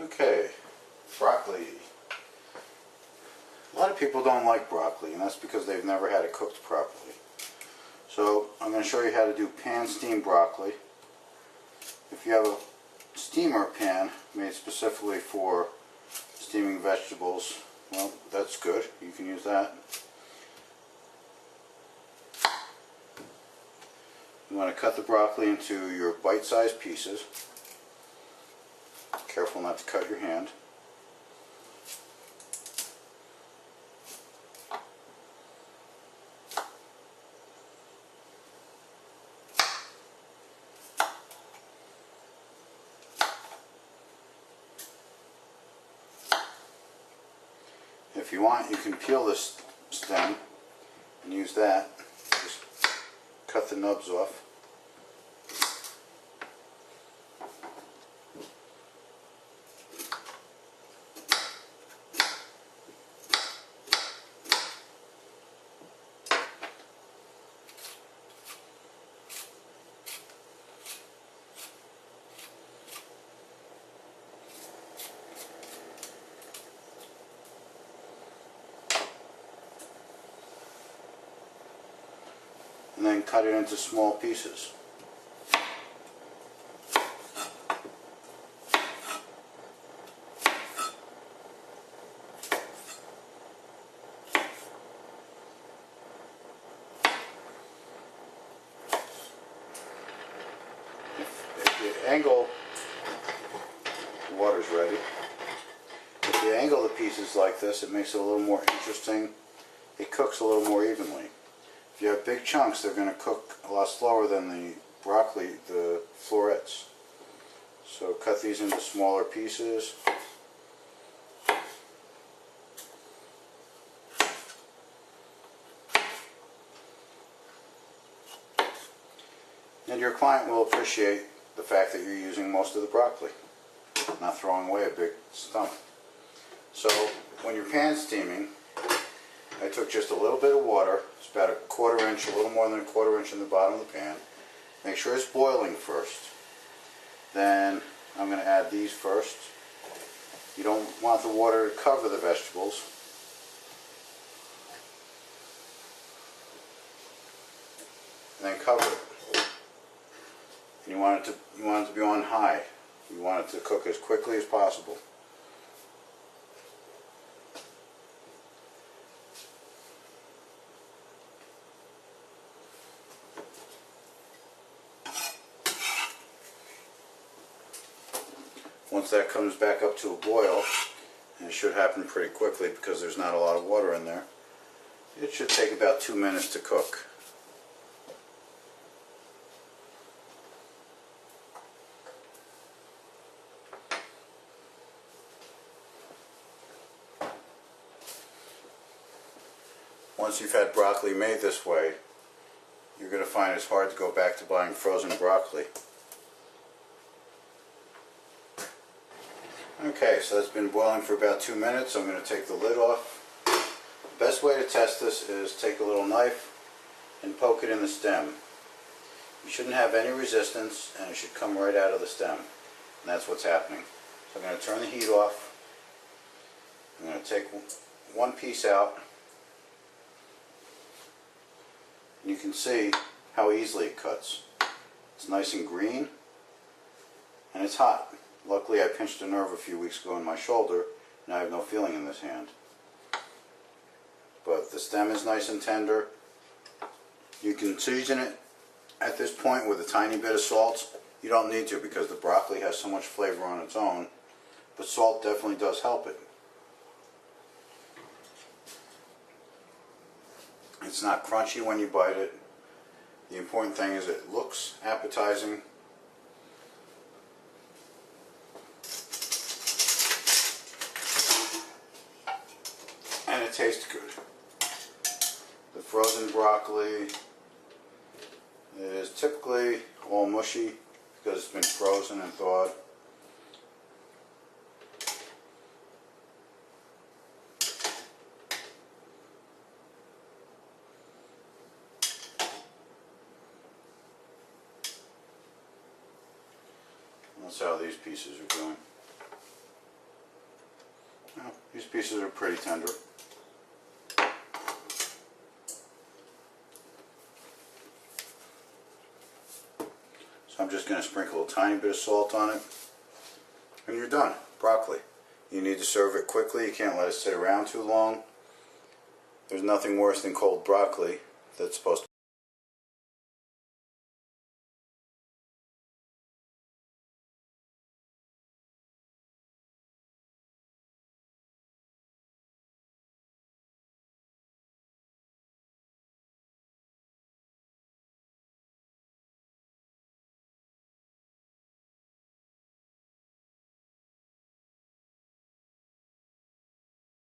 Okay, broccoli. A lot of people don't like broccoli, and that's because they've never had it cooked properly. So I'm going to show you how to do pan steamed broccoli. If you have a steamer pan made specifically for steaming vegetables, well, that's good. You can use that. You want to cut the broccoli into your bite-sized pieces. Careful not to cut your hand. If you want, you can peel this stem and use that. Just cut the nubs off. And then cut it into small pieces. If you angle, the water's ready. If you angle the pieces like this, it makes it a little more interesting. It cooks a little more evenly. If you have big chunks, they're going to cook a lot slower than the broccoli, the florets. So cut these into smaller pieces. And your client will appreciate the fact that you're using most of the broccoli, not throwing away a big stump. So when you're pan steaming, I took just a little bit of water. It's about a quarter inch, a little more than a quarter inch in the bottom of the pan. Make sure it's boiling first. Then I'm going to add these first. You don't want the water to cover the vegetables. And then cover it. And you want it to be on high. You want it to cook as quickly as possible. Once that comes back up to a boil, and it should happen pretty quickly because there's not a lot of water in there, it should take about 2 minutes to cook. Once you've had broccoli made this way, you're going to find it's hard to go back to buying frozen broccoli. Okay, so that's been boiling for about 2 minutes. I'm going to take the lid off. The best way to test this is take a little knife and poke it in the stem. You shouldn't have any resistance, and it should come right out of the stem. And that's what's happening. So I'm going to turn the heat off. I'm going to take one piece out. And you can see how easily it cuts. It's nice and green, and it's hot. Luckily, I pinched a nerve a few weeks ago in my shoulder, and I have no feeling in this hand. But the stem is nice and tender. You can season it at this point with a tiny bit of salt. You don't need to because the broccoli has so much flavor on its own, but salt definitely does help it. It's not crunchy when you bite it. The important thing is it looks appetizing. And it tastes good. The frozen broccoli is typically all mushy because it's been frozen and thawed. That's how these pieces are going. pieces are pretty tender. So I'm just going to sprinkle a tiny bit of salt on it. And you're done. Broccoli. You need to serve it quickly. You can't let it sit around too long. There's nothing worse than cold broccoli that's supposed to